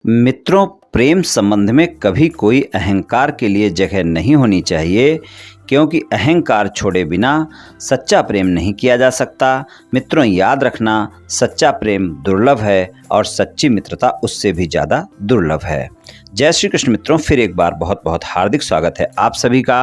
मित्रों, प्रेम संबंध में कभी कोई अहंकार के लिए जगह नहीं होनी चाहिए, क्योंकि अहंकार छोड़े बिना सच्चा प्रेम नहीं किया जा सकता। मित्रों, याद रखना, सच्चा प्रेम दुर्लभ है और सच्ची मित्रता उससे भी ज़्यादा दुर्लभ है। जय श्री कृष्ण मित्रों, फिर एक बार बहुत बहुत हार्दिक स्वागत है आप सभी का।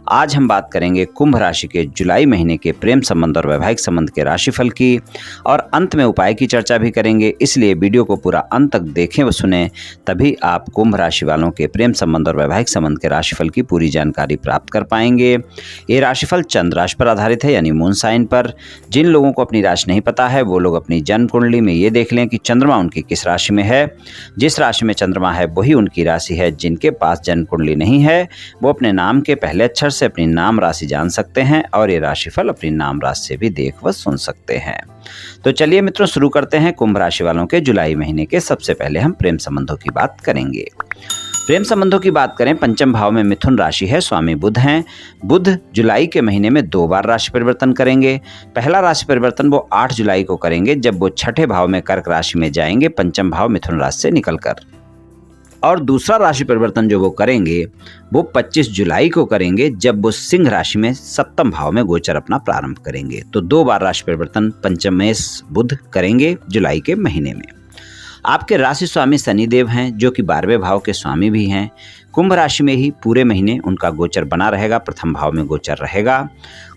आज हम बात करेंगे कुंभ राशि के जुलाई महीने के प्रेम संबंध और वैवाहिक संबंध के राशिफल की, और अंत में उपाय की चर्चा भी करेंगे। इसलिए वीडियो को पूरा अंत तक देखें व सुने, तभी आप कुंभ राशि वालों के प्रेम संबंध और वैवाहिक संबंध के राशिफल की पूरी जानकारी प्राप्त कर पाएंगे। ये राशिफल चंद्र राशि पर आधारित है, यानी मून साइन पर। जिन लोगों को अपनी राशि नहीं पता है वो लोग अपनी जन्म कुंडली में ये देख लें कि चंद्रमा उनकी किस राशि में है। जिस राशि में चंद्रमा है वही उनकी राशि है। जिनके पास जन्म कुंडली नहीं है वो अपने नाम के पहले अक्षर से अपनी नाम राशि जान सकते हैं, और ये राशिफल अपनी नाम राशि से भी देख व सुन सकते हैं। तो चलिए मित्रों, शुरू करते हैं। कुंभ राशि वालों के जुलाई महीने के सबसे पहले हम प्रेम संबंधों की बात करेंगे। प्रेम संबंधों की बात करें, पंचम भाव में मिथुन राशि है, स्वामी बुध हैं। बुध जुलाई के महीने में 2 बार राशि परिवर्तन करेंगे। पहला राशि परिवर्तन वो 8 जुलाई को करेंगे, जब वो छठे भाव में कर्क राशि में जाएंगे, पंचम भाव मिथुन राशि से निकलकर। और दूसरा राशि परिवर्तन जो वो करेंगे वो 25 जुलाई को करेंगे, जब वो सिंह राशि में सप्तम भाव में गोचर अपना प्रारंभ करेंगे। तो 2 बार राशि परिवर्तन पंचमेश बुध करेंगे जुलाई के महीने में। आपके राशि स्वामी शनिदेव हैं, जो कि 12वें भाव के स्वामी भी हैं। कुंभ राशि में ही पूरे महीने उनका गोचर बना रहेगा, प्रथम भाव में गोचर रहेगा।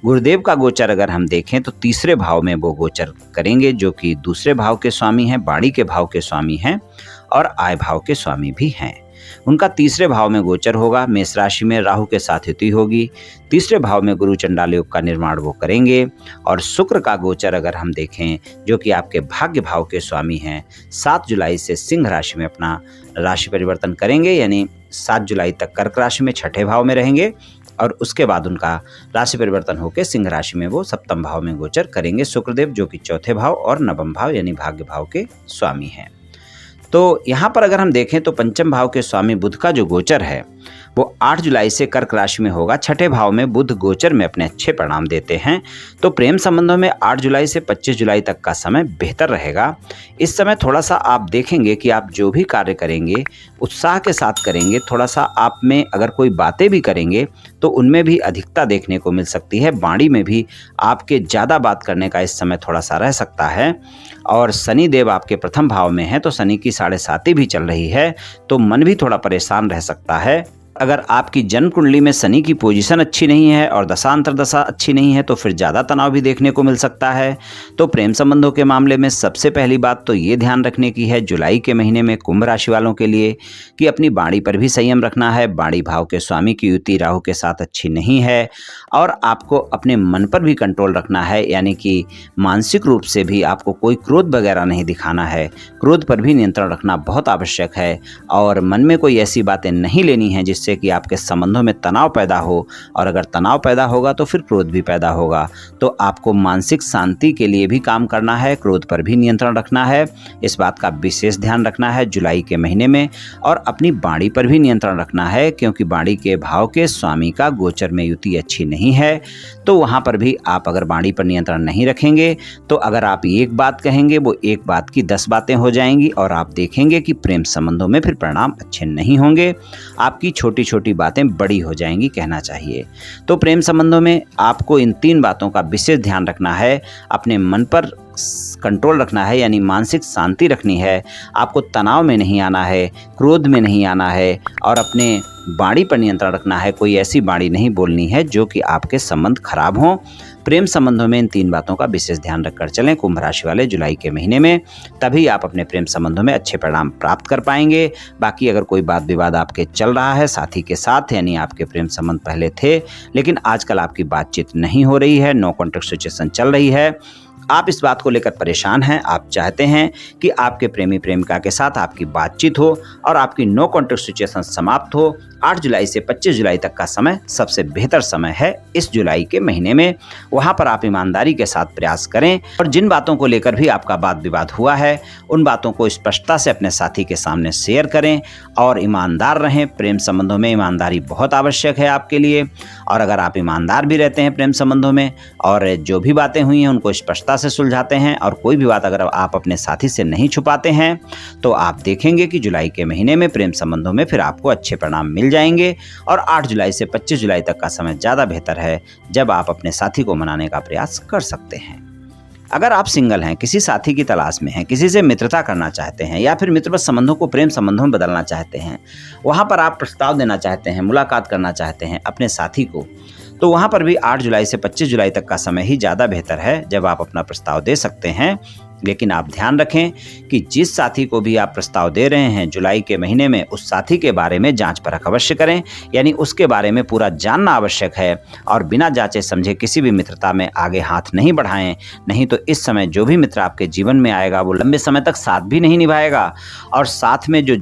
गुरुदेव का गोचर अगर हम देखें तो तीसरे भाव में वो गोचर करेंगे, जो कि दूसरे भाव के स्वामी हैं, वाणी के भाव के स्वामी हैं और आय भाव के स्वामी भी हैं। उनका तीसरे भाव में गोचर होगा। मेष राशि में राहु के साथ युति होगी। तीसरे भाव में गुरु चंडाल योग का निर्माण वो करेंगे। और शुक्र का गोचर अगर हम देखें, जो कि आपके भाग्य भाव के स्वामी हैं, 7 जुलाई से सिंह राशि में अपना राशि परिवर्तन करेंगे, यानी 7 जुलाई तक कर्क राशि में छठे भाव में रहेंगे, और उसके बाद उनका राशि परिवर्तन होकर सिंह राशि में वो सप्तम भाव में गोचर करेंगे शुक्रदेव, जो कि चौथे भाव और नवम भाव यानी भाग्य भाव के स्वामी हैं। तो यहाँ पर अगर हम देखें तो पंचम भाव के स्वामी बुध का जो गोचर है वो 8 जुलाई से कर्क राशि में होगा। छठे भाव में बुध गोचर में अपने अच्छे परिणाम देते हैं। तो प्रेम संबंधों में 8 जुलाई से 25 जुलाई तक का समय बेहतर रहेगा। इस समय थोड़ा सा आप देखेंगे कि आप जो भी कार्य करेंगे उत्साह के साथ करेंगे। थोड़ा सा आप में अगर कोई बातें भी करेंगे तो उनमें भी अधिकता देखने को मिल सकती है। वाणी में भी आपके ज़्यादा बात करने का इस समय थोड़ा सा रह सकता है। और शनि देव आपके प्रथम भाव में है, तो शनि की 7.5 भी चल रही है, तो मन भी थोड़ा परेशान रह सकता है। अगर आपकी जन्म कुंडली में शनि की पोजीशन अच्छी नहीं है और दशा अंतर्दशा अच्छी नहीं है तो फिर ज़्यादा तनाव भी देखने को मिल सकता है। तो प्रेम संबंधों के मामले में सबसे पहली बात तो ये ध्यान रखने की है जुलाई के महीने में कुंभ राशि वालों के लिए, कि अपनी वाणी पर भी संयम रखना है। वाणी भाव के स्वामी की युति राहु के साथ अच्छी नहीं है, और आपको अपने मन पर भी कंट्रोल रखना है, यानी कि मानसिक रूप से भी आपको कोई क्रोध वगैरह नहीं दिखाना है। क्रोध पर भी नियंत्रण रखना बहुत आवश्यक है, और मन में कोई ऐसी बातें नहीं लेनी है जिससे कि आपके संबंधों में तनाव पैदा हो, और अगर तनाव पैदा होगा तो फिर क्रोध भी पैदा होगा। तो आपको मानसिक शांति के लिए भी काम करना है, क्रोध पर भी नियंत्रण रखना है। इस बात का विशेष ध्यान रखना है जुलाई के महीने में, और अपनी वाणी पर भी नियंत्रण रखना है, क्योंकि वाणी के भाव के स्वामी का गोचर में युति अच्छी नहीं है। तो वहाँ पर भी आप अगर वाणी पर नियंत्रण नहीं रखेंगे तो अगर आप एक बात कहेंगे वो एक बात की 10 बातें हो जाएंगी, और आप देखेंगे कि प्रेम संबंधों में फिर परिणाम अच्छे नहीं होंगे। आपकी छोटी छोटी बातें बड़ी हो जाएंगी, कहना चाहिए। तो प्रेम संबंधों में आपको इन 3 बातों का विशेष ध्यान रखना है। अपने मन पर कंट्रोल रखना है, यानी मानसिक शांति रखनी है। आपको तनाव में नहीं आना है, क्रोध में नहीं आना है, और अपने वाणी पर नियंत्रण रखना है। कोई ऐसी वाणी नहीं बोलनी है जो कि आपके संबंध खराब हों। प्रेम संबंधों में इन 3 बातों का विशेष ध्यान रखकर चलें कुंभ राशि वाले जुलाई के महीने में, तभी आप अपने प्रेम संबंधों में अच्छे परिणाम प्राप्त कर पाएंगे। बाकी अगर कोई बात विवाद आपके चल रहा है साथी के साथ, यानी आपके प्रेम संबंध पहले थे लेकिन आजकल आपकी बातचीत नहीं हो रही है, नो कॉन्टैक्ट सिचुएशन चल रही है, आप इस बात को लेकर परेशान हैं, आप चाहते हैं कि आपके प्रेमी प्रेमिका के साथ आपकी बातचीत हो और आपकी नो कॉन्टैक्ट सिचुएशन समाप्त हो, 8 जुलाई से 25 जुलाई तक का समय सबसे बेहतर समय है इस जुलाई के महीने में। वहाँ पर आप ईमानदारी के साथ प्रयास करें, और जिन बातों को लेकर भी आपका वाद विवाद हुआ है उन बातों को स्पष्टता से अपने साथी के सामने शेयर करें और ईमानदार रहें। प्रेम संबंधों में ईमानदारी बहुत आवश्यक है आपके लिए, और अगर आप ईमानदार भी रहते हैं प्रेम संबंधों में और जो भी बातें हुई हैं उनको स्पष्टता से सुलझाते हैं और कोई भी बात अगर आप अपने साथी से नहीं छुपाते हैं तो आप देखेंगे कि जुलाई के महीने में प्रेम संबंधों में फिर आपको अच्छे परिणाम मिल जाएंगे। और 8 जुलाई से 25 जुलाई तक का समय ज़्यादा बेहतर है जब आप अपने साथी को मनाने का प्रयास कर सकते हैं। अगर आप सिंगल हैं, किसी साथी की तलाश में हैं, किसी से मित्रता करना चाहते हैं या फिर मित्रवत संबंधों को प्रेम संबंधों में बदलना चाहते हैं, वहाँ पर आप प्रस्ताव देना चाहते हैं, मुलाकात करना चाहते हैं अपने साथी को, तो वहाँ पर भी 8 जुलाई से 25 जुलाई तक का समय ही ज़्यादा बेहतर है जब आप अपना प्रस्ताव दे सकते हैं। लेकिन आप ध्यान रखें कि जिस साथी को भी आप प्रस्ताव दे रहे हैं जुलाई के महीने में, उस साथी के बारे में जांच परख अवश्य करें, यानी उसके बारे में पूरा जानना आवश्यक है और बिना जांचे समझे किसी भी मित्रता में आगे हाथ नहीं बढ़ाएं। नहीं तो इस समय जो भी मित्र आपके जीवन में आएगा वो लंबे समय तक साथ भी नहीं निभाएगा और साथ में जो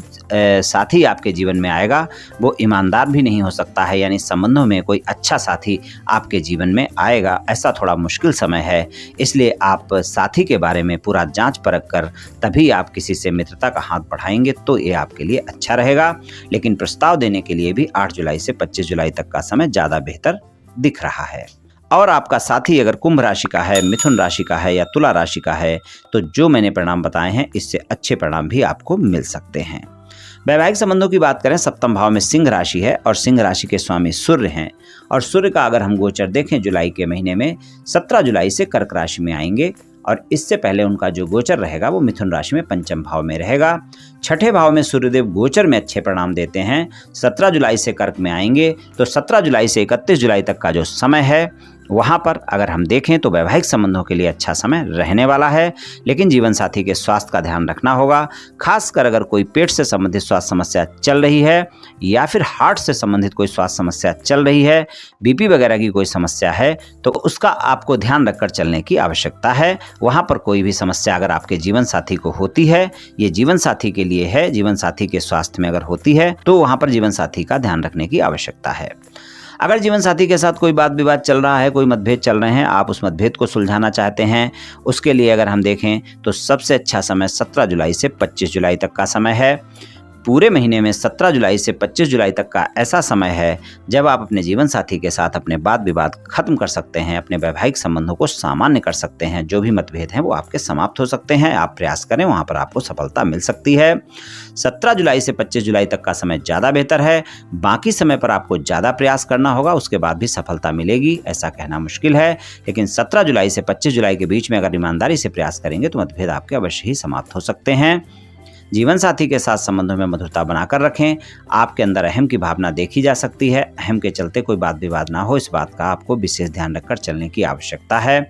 साथी आपके जीवन में आएगा वो ईमानदार भी नहीं हो सकता है, यानी संबंधों में कोई अच्छा साथी आपके जीवन में आएगा ऐसा थोड़ा मुश्किल समय है। इसलिए आप साथी के बारे में पूरा जांच परख कर तभी आप किसी से मित्रता का हाथ बढ़ाएंगे तो ये आपके लिए अच्छा रहेगा। लेकिन प्रस्ताव देने के लिए भी 8 जुलाई से 25 जुलाई तक का समय ज़्यादा बेहतर दिख रहा है। और आपका साथी अगर कुंभ राशि का है, मिथुन राशि का है या तुला राशि का है तो जो मैंने परिणाम बताए हैं इससे अच्छे परिणाम भी आपको मिल सकते हैं। वैवाहिक संबंधों की बात करें, सप्तम भाव में सिंह राशि है और सिंह राशि के स्वामी सूर्य हैं और सूर्य का अगर हम गोचर देखें जुलाई के महीने में 17 जुलाई से कर्क राशि में आएंगे और इससे पहले उनका जो गोचर रहेगा वो मिथुन राशि में पंचम भाव में रहेगा। छठे भाव में सूर्यदेव गोचर में अच्छे परिणाम देते हैं। 17 जुलाई से कर्क में आएंगे तो 17 जुलाई से 31 जुलाई तक का जो समय है वहाँ पर अगर हम देखें तो वैवाहिक संबंधों के लिए अच्छा समय रहने वाला है। लेकिन जीवन साथी के स्वास्थ्य का ध्यान रखना होगा, खासकर अगर कोई पेट से संबंधित स्वास्थ्य समस्या चल रही है या फिर हार्ट से संबंधित कोई स्वास्थ्य समस्या चल रही है, बीपी वगैरह की कोई समस्या है तो उसका आपको ध्यान रखकर चलने की आवश्यकता है। वहाँ पर कोई भी समस्या अगर आपके जीवन साथी को होती है, ये जीवन साथी के लिए है, जीवन साथी के स्वास्थ्य में अगर होती है तो वहाँ पर जीवन साथी का ध्यान रखने की आवश्यकता है। अगर जीवन साथी के साथ कोई बात विवाद चल रहा है, कोई मतभेद चल रहे हैं, आप उस मतभेद को सुलझाना चाहते हैं, उसके लिए अगर हम देखें तो सबसे अच्छा समय 17 जुलाई से 25 जुलाई तक का समय है। पूरे महीने में 17 जुलाई से 25 जुलाई तक का ऐसा समय है जब आप अपने जीवन साथी के साथ अपने वाद विवाद खत्म कर सकते हैं, अपने वैवाहिक संबंधों को सामान्य कर सकते हैं। जो भी मतभेद हैं वो आपके समाप्त हो सकते हैं। आप प्रयास करें, वहाँ पर आपको सफलता मिल सकती है। 17 जुलाई से 25 जुलाई तक का समय ज़्यादा बेहतर है। बाकी समय पर आपको ज़्यादा प्रयास करना होगा, उसके बाद भी सफलता मिलेगी ऐसा कहना मुश्किल है। लेकिन 17 जुलाई से 25 जुलाई के बीच में अगर ईमानदारी से प्रयास करेंगे तो मतभेद आपके अवश्य ही समाप्त हो सकते हैं। जीवन साथी के साथ संबंधों में मधुरता बनाकर रखें। आपके अंदर अहम की भावना देखी जा सकती है। अहम के चलते कोई बात विवाद ना हो, इस बात का आपको विशेष ध्यान रखकर चलने की आवश्यकता है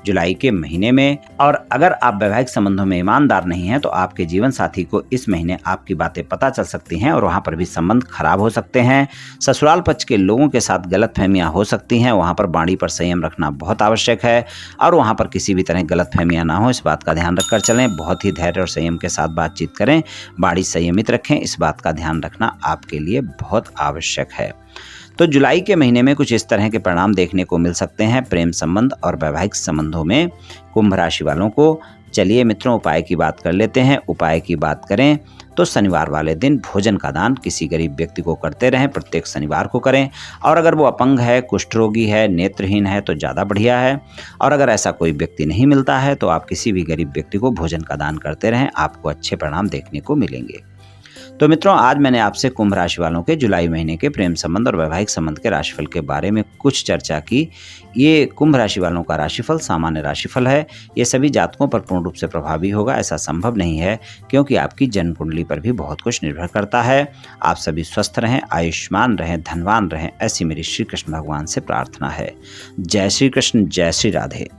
जुलाई के महीने में। और अगर आप वैवाहिक संबंधों में ईमानदार नहीं हैं तो आपके जीवन साथी को इस महीने आपकी बातें पता चल सकती हैं और वहाँ पर भी संबंध खराब हो सकते हैं। ससुराल पक्ष के लोगों के साथ गलतफहमियां हो सकती हैं, वहाँ पर वाणी पर संयम रखना बहुत आवश्यक है और वहाँ पर किसी भी तरह गलतफहमियां ना हो, इस बात का ध्यान रखकर चलें। बहुत ही धैर्य और संयम के साथ बातचीत करें, वाणी संयमित रखें, इस बात का ध्यान रखना आपके लिए बहुत आवश्यक है। तो जुलाई के महीने में कुछ इस तरह के परिणाम देखने को मिल सकते हैं प्रेम संबंध और वैवाहिक संबंधों में कुंभ राशि वालों को। चलिए मित्रों, उपाय की बात कर लेते हैं। उपाय की बात करें तो शनिवार वाले दिन भोजन का दान किसी गरीब व्यक्ति को करते रहें, प्रत्येक शनिवार को करें। और अगर वो अपंग है, कुष्ठ रोगी है, नेत्रहीन है तो ज़्यादा बढ़िया है। और अगर ऐसा कोई व्यक्ति नहीं मिलता है तो आप किसी भी गरीब व्यक्ति को भोजन का दान करते रहें, आपको अच्छे परिणाम देखने को मिलेंगे। तो मित्रों, आज मैंने आपसे कुंभ राशि वालों के जुलाई महीने के प्रेम संबंध और वैवाहिक संबंध के राशिफल के बारे में कुछ चर्चा की। ये कुंभ राशि वालों का राशिफल सामान्य राशिफल है। ये सभी जातकों पर पूर्ण रूप से प्रभावी होगा ऐसा संभव नहीं है, क्योंकि आपकी जन्म कुंडली पर भी बहुत कुछ निर्भर करता है। आप सभी स्वस्थ रहें, आयुष्मान रहें, धनवान रहें, ऐसी मेरी श्री कृष्ण भगवान से प्रार्थना है। जय श्री कृष्ण, जय श्री राधे।